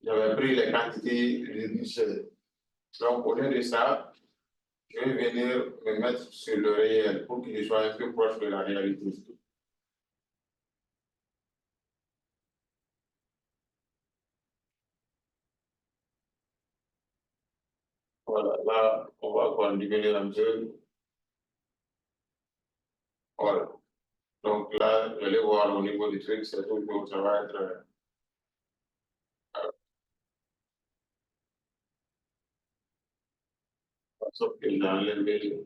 j'avais pris les quantités de budget. Donc, au lieu de ça, je vais venir me mettre sur le réel pour qu'il soit un peu proche de la réalité. Voilà, là, on va continuer un peu. Voilà. Donc là, je vais voir au niveau du truc, c'est toujours, ça va être. Sauf que j'ai enlevé.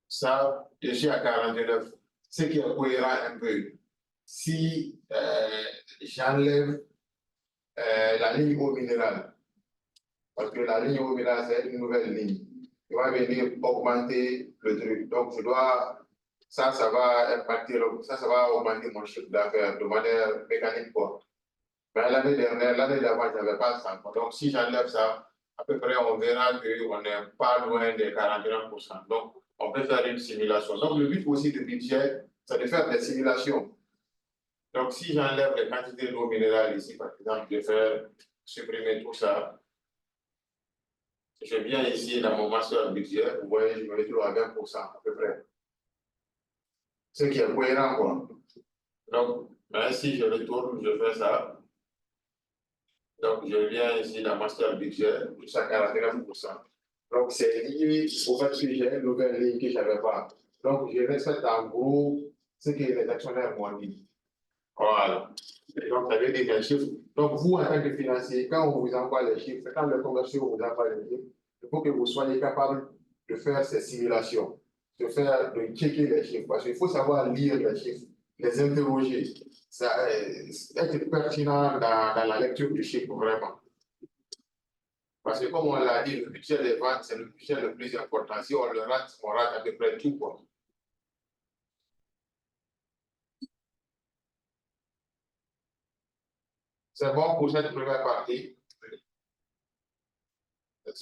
Ça, je suis à 49, ce qui est cohérent un peu. Si j'enlève la ligne eau minérale, parce que la ligne eau minérale, c'est une nouvelle ligne, il va venir augmenter le truc. Donc, je dois, ça va impacter, ça va augmenter mon chiffre d'affaires de manière mécanique, quoi. Mais l'année dernière, l'année d'avant, je n'avais pas ça. Donc, si j'enlève ça, à peu près, on verra qu'on n'est pas loin des 49%. Donc, on peut faire une simulation. Donc, le but aussi du budget, c'est de faire des simulations. Donc, si j'enlève les quantités d'eau minérale ici, par exemple, je vais supprimer tout ça. Je viens ici dans mon master budget, vous voyez, je me retrouve à 20% à peu près. Ce qui est cohérent, quoi. Donc, si je retourne, je fais ça. Donc, je viens ici dans master budget, jusqu'à 49%. Donc, c'est lié au fait que j'ai une nouvelle ligne que je n'avais pas. Donc, je respecte en gros ce que les actionnaires m'ont dit. Voilà. Et donc, ça veut dire les chiffres. Donc, vous, en tant que financier, quand on vous envoie les chiffres, quand le commercial vous envoie les chiffres, il faut que vous soyez capable de faire ces simulations, de checker les chiffres. Parce qu'il faut savoir lire les chiffres, les interroger. Ça, être pertinent dans la lecture du chiffre, vraiment. Parce que comme on l'a dit, le budget des ventes, c'est le budget le plus important. Si on le rate, on rate à peu près tout, quoi. C'est bon pour cette première partie.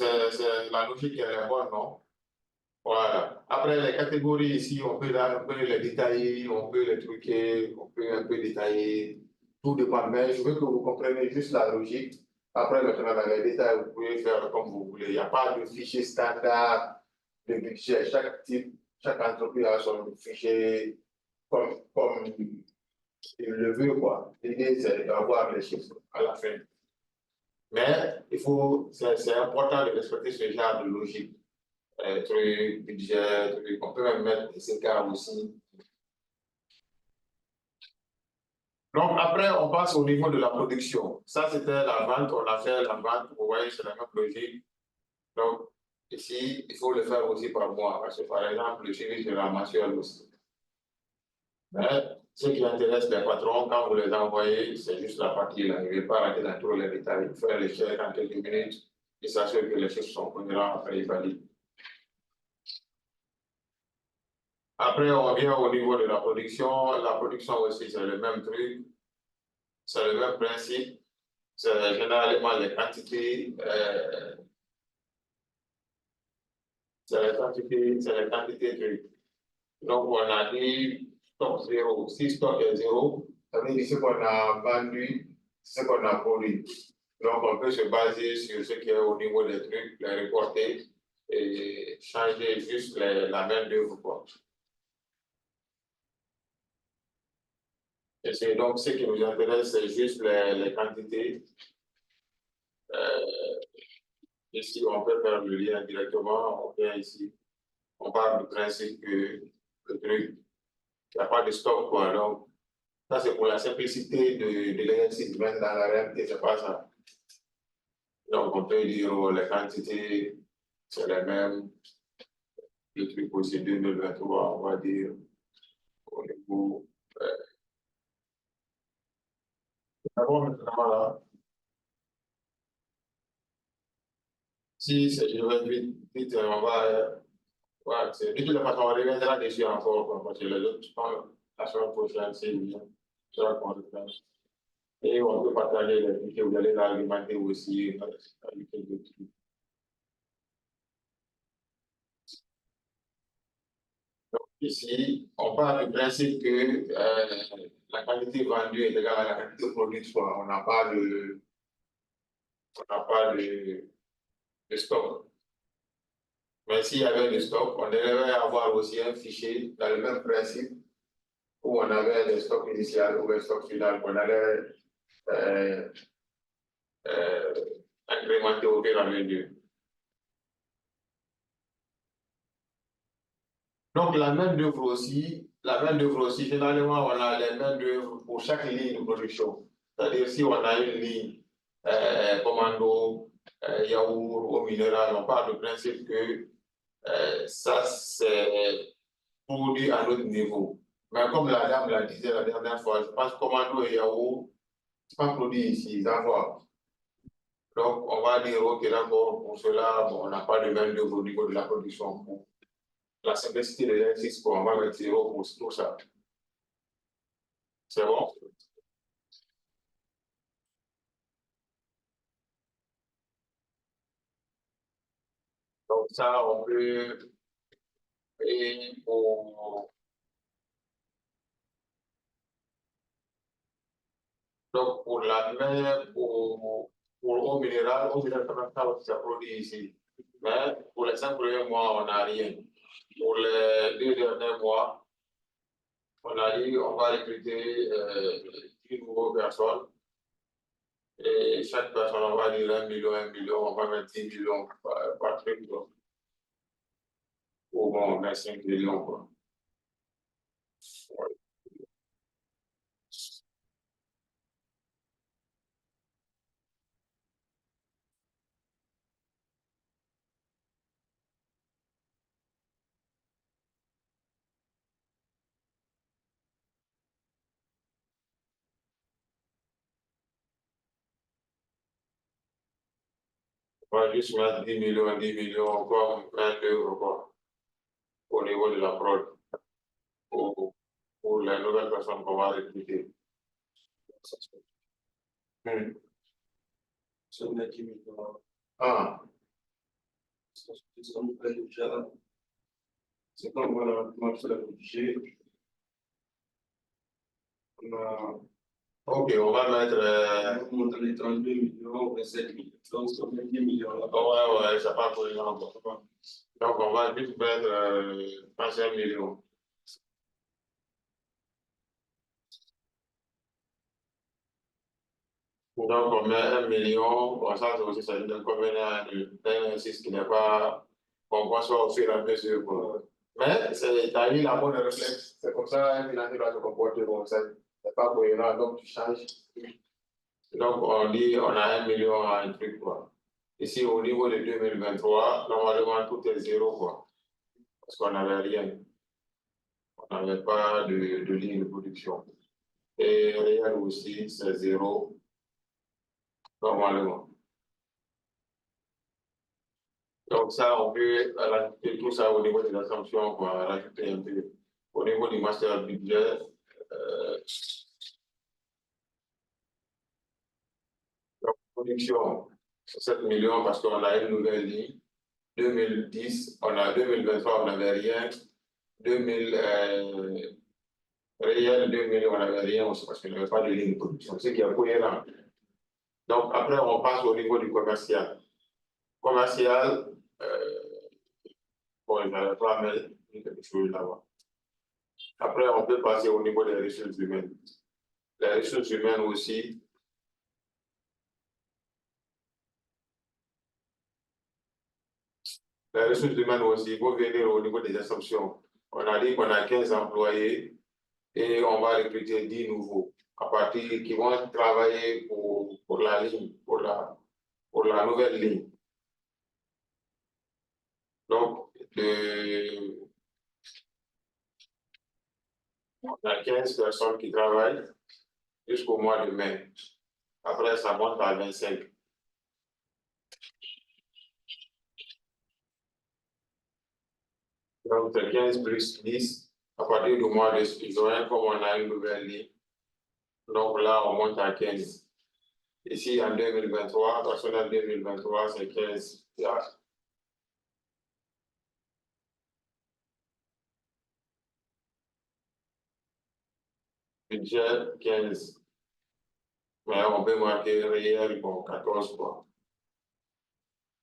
La logique est bonne, non? Voilà. Après, les catégories ici, on peut les détailler, on peut les truquer, on peut un peu détailler. Tout dépend. Mais je veux que vous compreniez juste la logique. Après, maintenant, dans les détails, vous pouvez faire comme vous voulez. Il n'y a pas de fichier standard de budget. Chaque entreprise a son fichier comme il le veut, quoi. L'idée, c'est d'avoir les chiffres à la fin. Mais c'est important de respecter ce genre de logique. Truc, budget, truc. On peut même mettre des écarts aussi. Donc, après, on passe au niveau de la production. Ça, c'était la vente. On a fait la vente. Vous voyez, c'est la même logique. Donc, ici, il faut le faire aussi par mois. Parce que, par exemple, le suivi de la mensuelle aussi. Mais ce qui intéresse les patrons, quand vous les envoyez, c'est juste la partie là. Il ne va pas rentrer dans tous les détails. Il faut faire les chèques en quelques minutes et s'assurer que les chiffres sont cohérents. Après, il valide. Après, on vient au niveau de la production. La production aussi, c'est le même truc. C'est le même principe. C'est généralement les quantités. C'est les quantités de. Donc, on a dit stock zéro. Si stock est zéro, ça veut dire ce qu'on a vendu, ce qu'on a produit. Donc, on peut se baser sur ce qui est au niveau des trucs, les reporter et changer juste la main-d'œuvre. Et c'est donc ce qui nous intéresse, c'est juste les quantités. Ici, on peut faire le lien directement. On vient ici. On parle du principe que le truc, il n'y a pas de stock, quoi. Donc, ça, c'est pour la simplicité de l'exercice. Même dans la réalité, c'est pas ça. Donc, on peut dire les quantités, c'est les mêmes. Le truc aussi 2023, on va dire, au niveau. D'abord, maintenant, là, si je vais vite, on va Ouais, de toute façon, on reviendra dessus encore, quoi, parce que les autres, je pense, la semaine prochaine, c'est bien. Sera qu'on le fait. Et on peut partager les trucs, vous allez l'argumenter aussi avec les autres. Ici, on part du principe que la quantité vendue est égale à la quantité produite, soit on n'a pas de stock. Mais s'il y avait du stock, on devait avoir aussi un fichier dans le même principe où on avait le stock initial ou le stock final qu'on allait euh, euh, incrémenter au fur et à mesure. Donc la main d'œuvre aussi, généralement, on a les mains d'œuvre pour chaque ligne de production. C'est-à-dire si on a une ligne commando, yaourt au minéral, on part du principe que ça, c'est produit à notre niveau. Mais comme la dame l'a dit la dernière fois, je pense que commando et yaourt, ce n'est pas produit ici, d'accord. Donc, on va dire, OK, d'accord, pour cela, bon, on n'a pas de main d'œuvre au niveau de la production. Pour la simplicité de l'exercice, on va mettre 0 pour tout ça. C'est bon? Donc, ça, on peut. Et donc, pour la main, pour au minéral, ça produit ici. Mais pour les 5 premiers mois, on n'a rien. Pour les 2 derniers mois, on a dit on va recruter 10 nouveaux personnes. Et chaque personne, on va dire 1 million, on va mettre 10 millions par truc. Ou bon, on met 5 millions. Quoi. Ouais. On va juste mettre 10 millions, comme 22 quoi, au niveau de la prod, pour les nouvelles personnes qu'on va recruter. Hmm. Sur les 10 millions. Ah. C'est comme voilà, comment faire le budget. Ok, on va mettre. On monte les 32 millions, 27 millions. Donc, ça fait 10 millions là. Ouais, ça part pour les gens. Donc, on va juste mettre 25 millions. Donc, on met 1 million. Bon, ça, c'est aussi ça, l'inconvénient d'un exercice qui n'est pas. On conçoit au fur et à mesure. Quoi. Mais, tu as eu la bonne réflexe. C'est comme ça, un financier doit se comporter comme ça. C'est pas cohérent, donc tu changes. Donc, on dit, on a 1 million à un truc, quoi. Ici, au niveau de 2023, normalement, tout est zéro, quoi. Parce qu'on n'avait rien. On n'avait pas de ligne de production. Et réel aussi, c'est zéro, normalement. Donc, ça, on peut rajouter tout ça au niveau des assumptions, quoi, rajouter un peu. Au niveau du master budget, donc, production, c'est 7 millions parce qu'on a une nouvelle ligne. 2010, on a 2023, on n'avait rien. 2000, réel 2000, on n'avait rien aussi parce qu'il n'y avait pas de ligne de production, ce qui est cohérent. Donc, après, on passe au niveau du commercial. Commercial, bon, je n'avais pas mettre quelque chose là-bas. Après, on peut passer au niveau des ressources humaines. Les ressources humaines aussi. Les ressources humaines aussi, il faut venir au niveau des assumptions. On a dit qu'on a 15 employés et on va recruter 10 nouveaux à partir qui vont travailler pour la ligne, pour la nouvelle ligne. Donc, on a 15 personnes qui travaillent jusqu'au mois de mai. Après, ça monte à 25. Donc, c'est 15 plus 10. À partir du mois de juin, comme on a une nouvelle ligne, donc là, on monte à 15. Ici, en 2023, parce qu'en 2023, c'est 15. Budget 15. Mais on peut marquer réel, bon, 14 quoi.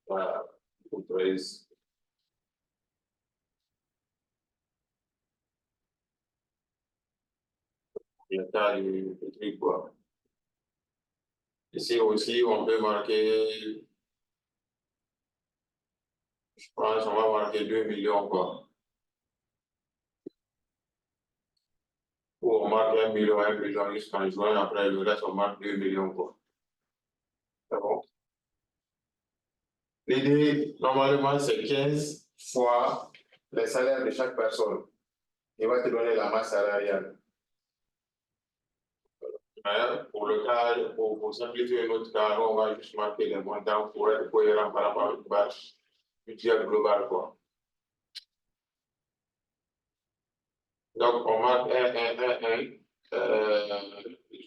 Voilà, ou 13. Il y a tas de trucs quoi. Ici aussi, on peut marquer, je pense, on va marquer 2 millions quoi. Ou on marque 1 million jusqu'en juin, après le reste, on marque 2 millions quoi. C'est bon. L'idée, normalement, c'est 15 fois les salaires de chaque personne. Il va te donner la masse salariale. Pour le cas, pour simplifier notre cas, on va juste marquer les montants pour être cohérent par rapport au budget global. Quoi. Donc, on marque 1,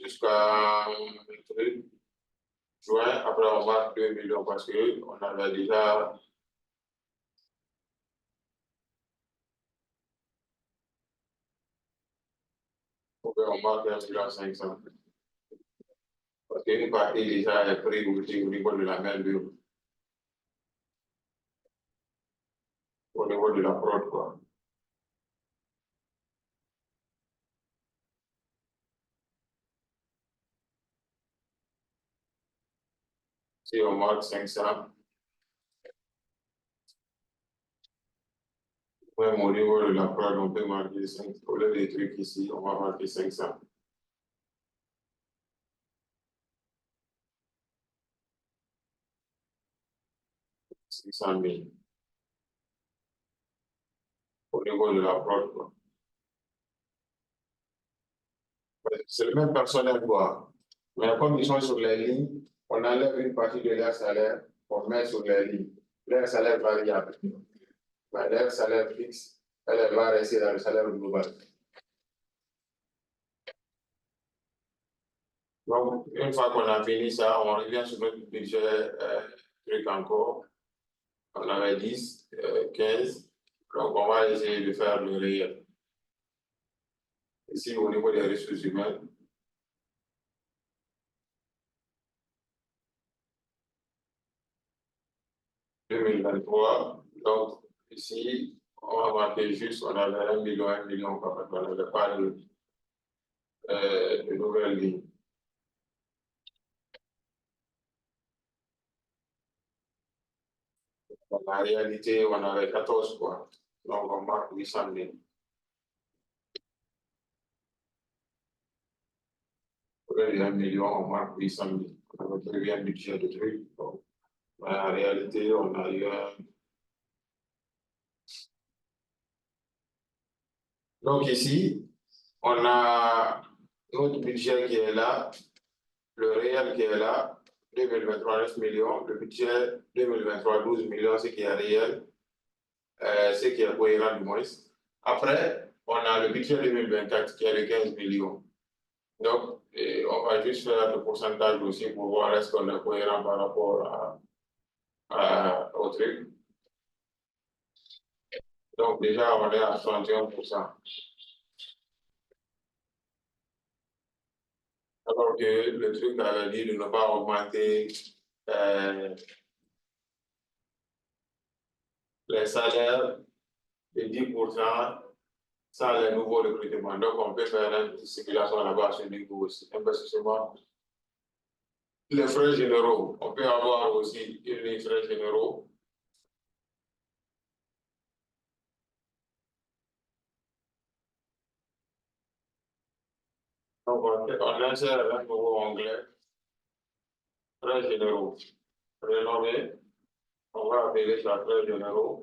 jusqu'à juin. Après, on marque 2 millions parce qu'on avait déjà. On marque 1,5 million. Parce qu'une partie déjà est prise au niveau de la main-d'œuvre. Au niveau de la prod, quoi. Si on marque 500, même au niveau de la prod, on peut marquer 500. Au lieu des trucs ici, on va marquer 500. 600 000. Au niveau de la prod, quoi. C'est le même personnel, quoi. Mais comme ils sont sur les lignes, on enlève une partie de leur salaire, on met sur les lignes. Leur salaire variable. Mais leur salaire fixe, elle va rester dans le salaire global. Donc, une fois qu'on a fini ça, on revient sur notre budget truc encore. On avait 10, 15. Donc, on va essayer de faire le réel. Ici, au niveau des ressources humaines, 2023. Donc, ici, on va marquer juste, on avait 1 million, 1 million, parce qu'on n'avait pas de nouvelles lignes. Dans la réalité, on avait 14 quoi. Donc, on marque 800 000. Pour les 1 million, on marque 800 000. On avait prévu un budget de trucs. Donc, en réalité, on a eu un. Donc, ici, on a notre budget qui est là, le réel qui est là, 2023, 9 millions, le budget 2023, 12 millions, ce qui est réel, ce qui est cohérent du moins. Après, on a le budget 2024 qui est de 15 millions. Donc, on va juste faire le pourcentage aussi pour voir est-ce qu'on est cohérent par rapport au truc. Donc, déjà, on est à 61%. Alors que le truc avait dit de ne pas augmenter les salaires de 10% sans les nouveaux recrutements. Donc, on peut faire une simulation là-bas à ce niveau aussi. Investissement. Les frais généraux, on peut avoir aussi les frais généraux. Donc, on insère un nouveau onglet, frais généraux. Rénover, on va appeler ça frais généraux.